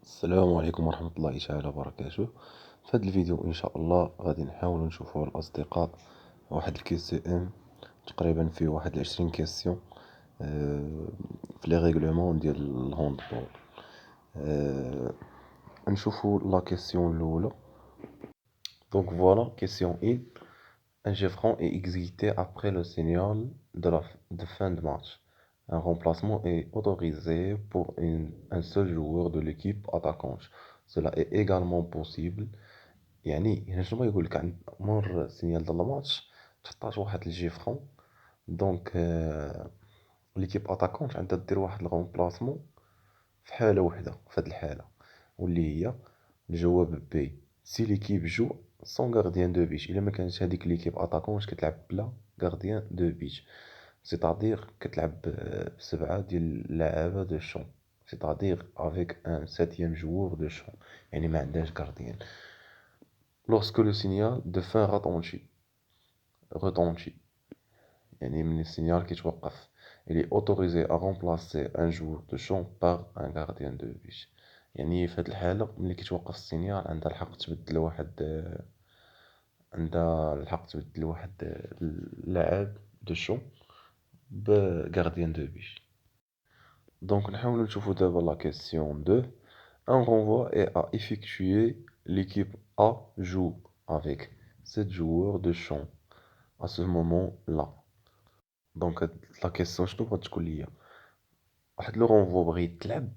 السلام عليكم ورحمة الله تعالى وبركاته. في هذا الفيديو إن شاء الله غادي نحاول نشوفوا الأصدقاء واحد الكيس ام تقريبا فيه واحد 20 كيسيون في لي ريغلومون ديال الهوندبول. نشوفوا لا كيسيون الأولى. دونك فوالا كيسيون إي. Un jeu franc est exécuté après le signal de fin de match. Un remplacement est autorisé pour un seul joueur de l'équipe attaquante. Cela est également possible. يعني هنا شنو يقول لك عند مور سينيال ديال الماتش تحطاش واحد الجي فرون. دونك ليكيب اتاكونت عندها دير واحد الغومبلاسمون في حاله وحده، في هاد الحاله واللي هي الجواب بي سي ليكيب جو سون غارديان دو بيش. الا ما كانش هذيك ليكيب اتاكونت كتلعب بلا غارديان دو بيش، سيتادير كتلعب بسبعه ديال اللعابه دو شون، سيتادير افيك ان سيتيام جوور دو شون، يعني ما عندهاش غارديان. Lorsque le signal de fin retentit, يعني من السينيال كيتوقف, il est autorisé à remplacer un joueur de champ par un gardien de but. يعني في هاد الحالة ملي كيتوقف السينيال عندها الحق تبدل واحد اللاعب دو شون بغارديان دو بيش. دونك نحاولو نشوفو دابا لا كيسيون 2. Un renvoi est à effectuer. L'équipe A joue avec 7 joueurs de champ à ce moment-là. Donc la question شنو بغات تقول ليا؟ واحد لو رونفوا بغى يتلعب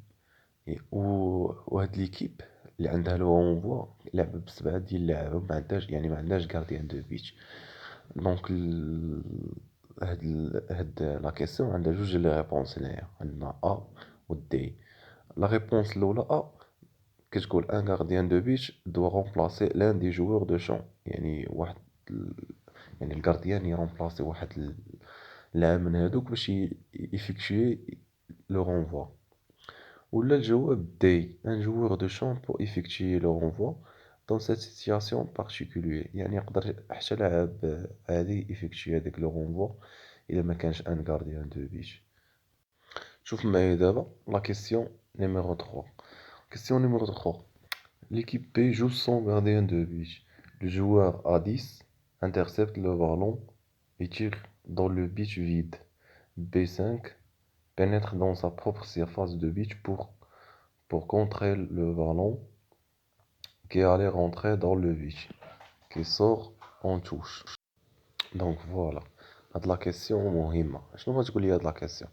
وهاد ليكيب اللي عندها لو رونفوا لعب بسبعه ديال اللعابه، ما عندهاش غارديان دو بيتش. دونك هاد لا كيسيون عندها جوج لي ريبونس هنايا، عندنا ا و دي. لا ريبونس الاولى ا كتقول ان غارديان دو بيتش دو رومبلاسي لان دي جوور دو شون، يعني يعني الغارديان يرومبلاسي واحد اللاعب من هادوك باش يفيكشي لو رونفوا. ولا الجواب دي ان جوور دو شون بور ايفيكتيي لو رونفوا دون سيت سيتياسيون بارتيكولير، يعني يقدر حتى لاعب عادي ايفيكتيي هذاك لو رونفوا الا ما كانش ان غارديان دو بيش. شوف معايا دابا لا كيسيون نيميرو 3. كيسيون نيميرو 3. L'équipe B joue sans gardien de but. Le joueur A10 intercepte le ballon et tire dans le but vide. B5 pénètre dans sa propre surface de but pour contrer le ballon qui allait rentrer dans le but, qui sort en touche. Donc voilà. هاد لا كيسيون مهمة. شنو غتقول لي هاد لا كيسيون؟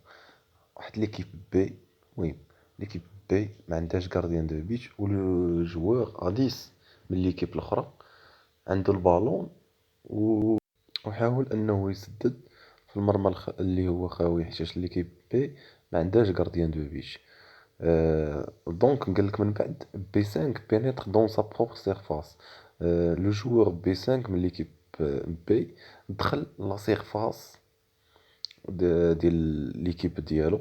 واحد ليكيب بي، المهم ليكيب بي ما عندهاش غارديان دو بيت، و لو جوور اديس من ليكيب الاخرى عنده البالون وحاول انه يسدد في المرمى اللي هو خاوي، حيت ليكيب بي ما عندهاش غارديان دو بيت. دونك قال لك من بعد بي 5 بينيتر دون سا بروبر سيرفاس. لو جوور بي 5 من ليكيب بي دخل لا سيرفاس ديال ليكيب ديالو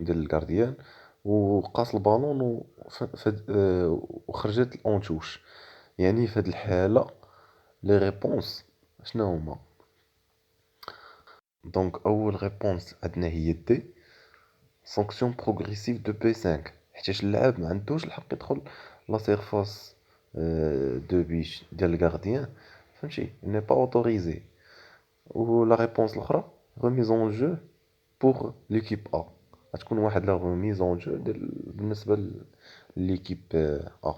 ديال الغارديان وقاص البالون وخرجت الاونتوش. يعني في هذه الحاله لي ريبونس شنو هما؟ دونك اول ريبونس عندنا هي دي سانكسيون بروغريسيف دو بي 5، حيت اللاعب ما عندوش الحق يدخل لا سيرفاس دو بيش ديال الغارديان، فهمتي؟ ني با اوتوريزي. و لا ريبونس الاخرى remise en jeu pour l'équipe A. غتكون واحد لا remise en jeu بالنسبة لليكيب A،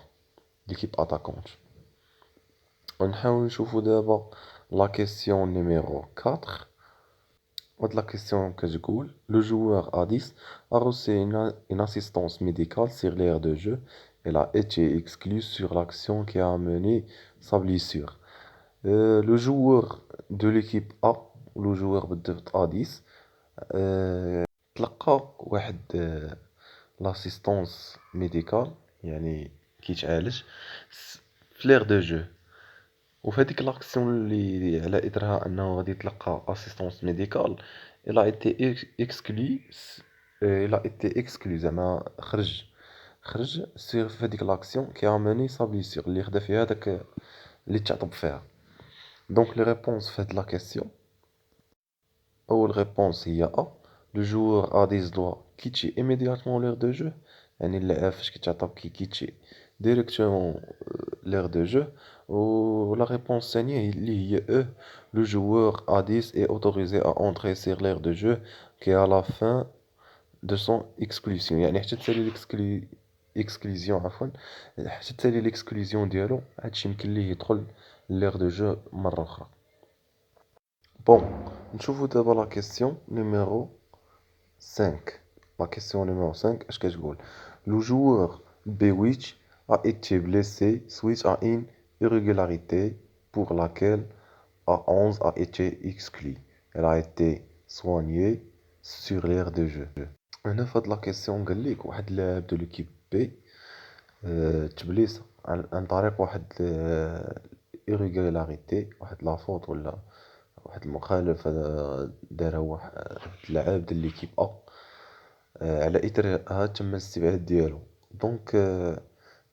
ليكيب اتاكونت. ونحاول نشوفو دابا لا كيسيون نيميرو 4. هاد لا كيسيون كتقول لو جوور A10 a reçu une assistance médicale sur l'aire de jeu. Elle a été exclue sur l'action qui a amené sa blessure. Le joueur de l'équipe A، le joueur بالضبط A10 تلقى واحد لاسيستونس ميديكال، يعني كيتعالج في لير دو جو. وفي هذيك لاكسيون اللي على اثرها انه غادي يتلقى اسيستونس ميديكال، الا ايتي اكسكلي الا ايتي اكسكلي زعما خرج سير في هذيك لاكسيون كي اماني سا بليسير اللي خدا فيها داك اللي تعطب فيها. دونك لي ريبونس في هاد لا كيسيون، اول ريبونس هي ا لو joueur A10 doit quitter immédiatement l'aire de jeu. يعني اللاعب فاش كيتعطى كيتشي ديريكتومون l'aire de jeu. Ou la réponse الثانية هي اللي هي E. Le joueur A10 est autorisé à entrer sur l'aire de jeu qui est à la fin de son exclusion. يعني حتى تسالي exclusion عفوا، حتى تسالي l'exclusion ديالو هادشي يمكن ليه يدخل l'aire de jeu مرة أخرى. Bon, نشوفو دابا la question numéro 5. La question numéro 5, اش كتقول؟ Le joueur B8 a été blessé suite à une irrégularité pour laquelle A11 a été exclu. Elle a été soignée sur l'aire de jeu. هنا في هاد لا كيسيون قال لك واحد اللاعب دو ليكيب بي تبليس عن طريق واحد irrégularité، واحد لا فوت ولا واحد المخالفة دارها واحد اللاعب ديال ليكيب أ. على اثرها تم الاستبعاد ديالو. دونك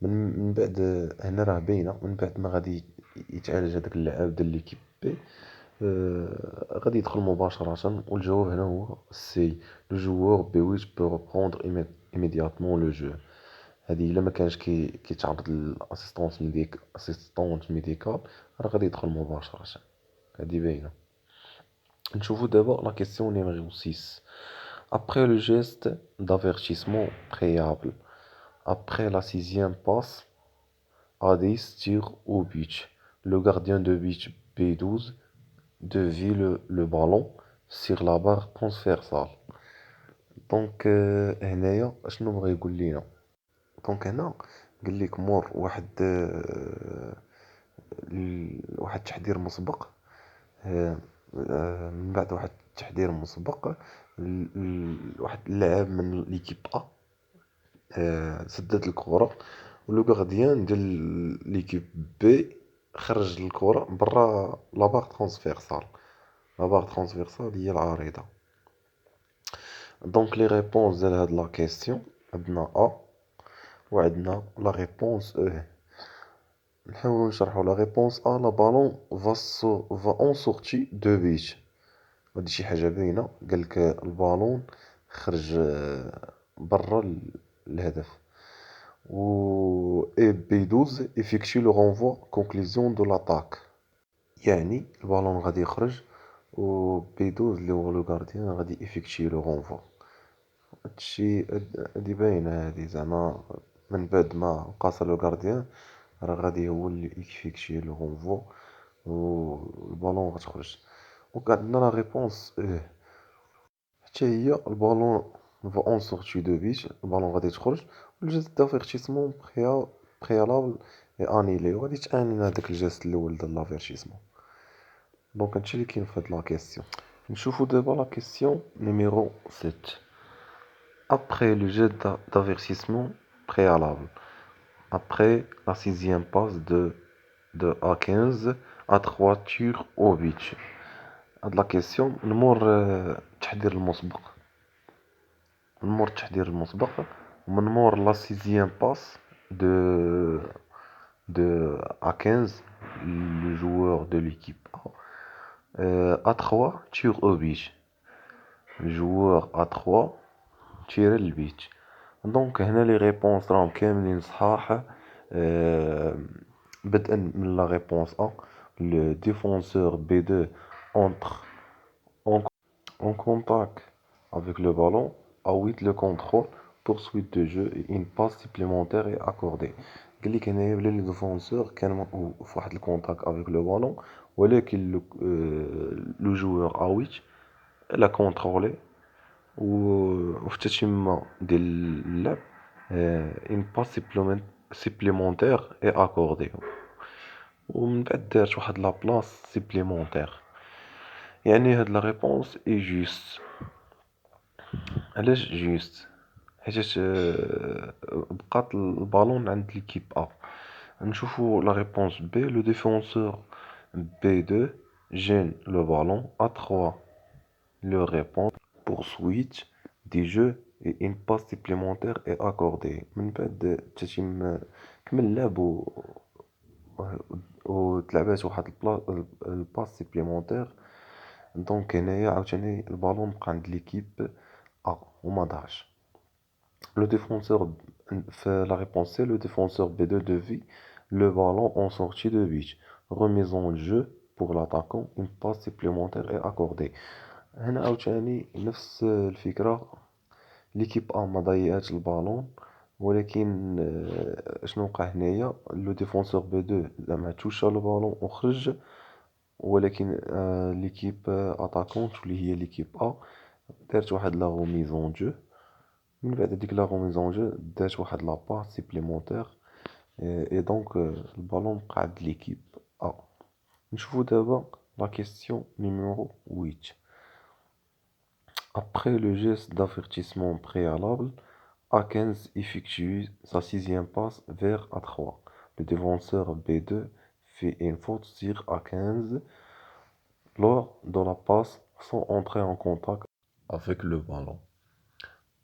من بعد هنا راه باينه من بعد ما غادي يتعالج هذاك اللاعب ديال ليكيب بي غادي يدخل مباشره، والجواب هنا هو سي. لو جوور بي ويت بو ريبروندر ايميدياتمون لو جو. هذه الا ما كانش كيتعرض للاسيستونت ميديكال راه غادي يدخل مباشره. هذه باينه. نشوفوا دابا لا كيسيون نيميرو 6. Après le geste d'avertissement préalable, après la sixième passe, A10 tire au but. Le gardien de but B12 dévie le ballon sur la barre transversale. Donc هنايا اشنو بغا يقول لينا؟ دونك هنا قال لك مور واحد التحضير مسبق. من بعد واحد التحضير مسبق واحد اللاعب من ليكيب ا سدد الكرة، ولو غارديان ديال ليكيب بي خرج الكرة برا لا باغ ترانسفيرسال. لا باغ ترانسفيرسال هي العارضة. دونك لي ريبونس ديال هاد لا كيسيون عندنا ا وعندنا لا ريبونس او. نحاولو نشرحو لا ريبونس ا. لا بالون فا اون سورتي دو بيت. هادي شي حاجة باينة، قالك البالون خرج برا الهدف. و اي بي 12 effectue le renvoi conclusion de l'attaque. يعني البالون غادي يخرج و بي 12 اللي هو لو غارديان غادي effectue le renvoi. هادشي هادي باينة، هادي زعما من بعد ما قاص لو غارديان راه غادي هو اللي effectue le renvoi و البالون غتخرج. وعندنا لا ريبونس حتى هي البالون فا اون سورتي دو بيت. البالون غادي تخرج والجيست دافيرتيسمون بريالابل اي انيلي، وغادي تاني هذاك الجيست الاول ديال لافيرتيسمون. دونك هادشي اللي كاين في هاد لا كيسيون. نشوفو دابا لا كيسيون نيميرو 7. Après le jet d'avertissement préalable, après la sixième passe de A15 à 3 tirs au but. هاد لا كيسيون من مور التحضير المسبق ومن مور لا سيزيام باس دو A15 لو جوور دو ليكيب A3 تير او بيت. الجوور A3 تير للبيت. دونك هنا لي ريبونس راهم كاملين صحاح. بدءا من لا ريبونس A. Le défenseur B2 entre en contact avec le ballon. A8 le contrôle, poursuite de jeu et une passe supplémentaire est accordée. قال لك هنايا بلي لي ديفونسور كان في واحد الكونتاك افيك لو بالون، ولكن لو جوور A8 لا كونترولي وفي التتمه ديال اللعب une passe supplémentaire est accordée. ومن بعد دارت واحد لا بلاص سيبليمونتير. يعني هاد لا ريبونس اي جوست. علاش جوست؟ حيت بقات البالون عند ليكيب ا. نشوفو لا ريبونس بي. لو ديفونسور بي 2 gêne le ballon. A3 le répond. Poursuite du jeu et une passe supplémentaire est accordée. من بعد تتم كمل اللعب و تلعبات واحد الباس سيبليمونتير. دونك هنايا عاوتاني البالون بقى عند ليكيب ا وما ضاعش. Le défenseur, fait la réponse C, le défenseur B2 devient le ballon en sortie de but. Remise en jeu pour l'attaquant, une passe supplémentaire est accordée. هنا عاوتاني نفس الفكرة. ليكيب A ما ضيعتش البالون، ولكن شنو وقع هنايا؟ لو ديفونسور بي دو زعما توشا لو بالون وخرج، ولكن ليكيب اتاكونت واللي هي ليكيب A دارت واحد لا غوميزون جو. من بعد هاديك لا غوميزون جو دارت واحد لا باس سيبليمونتير، اي دونك البالون بقى عند ليكيب A. نشوفو دابا لا كيستيون نيميرو 8. Après le geste d'avertissement préalable, A15 effectue sa sixième passe vers A3. Le défenseur B2 fait une faute sur A15 lors de la passe sans entrer en contact avec le ballon.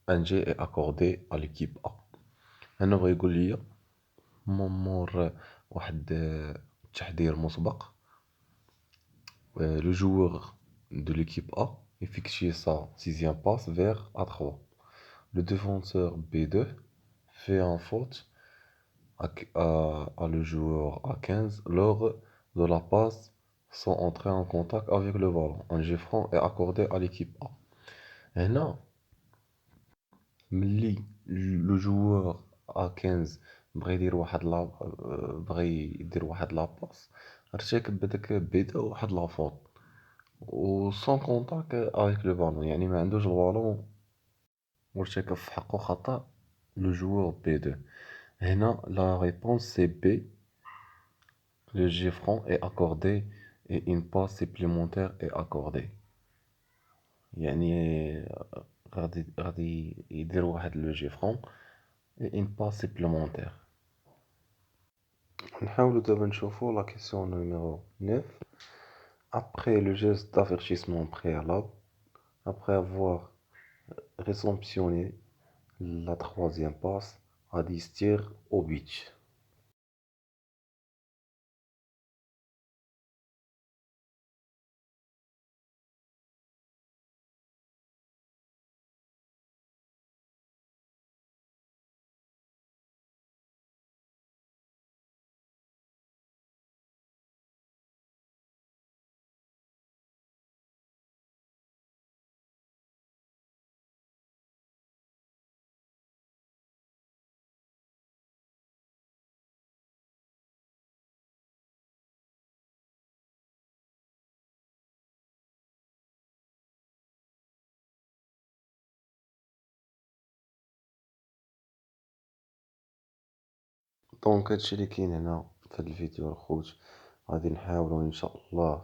Un jet est accordé à l'équipe A. هنا بغا يقول لي مور واحد التحضير مسبق. Le joueur de l'équipe A effectue sa sixième passe vers A3. Le défenseur B2 fait une faute à le joueur A15 lors de la passe sans entrer en contact avec le ballon. Un jet franc est accordé à l'équipe A. هنا ملي لو جوور A15 بغى يدير واحد لا باس، ارتكب بداك بدا واحد لا فوت و سون كونتاك افيك لو بالون، يعني ما عندوش البالون وارتكب في حقه خطأ لو جوور بي 2. هنا لا ريبونس سي بي. Le jet franc est accordé et une passe supplémentaire est accordée. يعني غادي يدير واحد لو جي فرون et une passe supplémentaire. نحاولوا دابا نشوفوا la question numéro 9. Après le geste d'avertissement préalable, après avoir réceptionné la troisième passe à 10 tirs au but. دونك هادشي اللي كاين هنا في هاد الفيديو الخوت. غادي نحاولوا ان شاء الله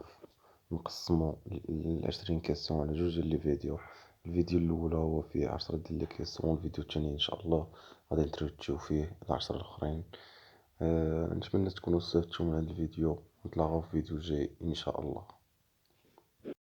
نقسموا ال20 كيسيون على جوج ديال لي فيديو. الفيديو الاول هو فيه 10 ديال لي كيسيون، الفيديو الثاني ان شاء الله غادي نترجيو فيه ال10 الاخرين. نتمنى تكونوا استفدتوا من هذا الفيديو، نتلاقاو في فيديو جاي ان شاء الله.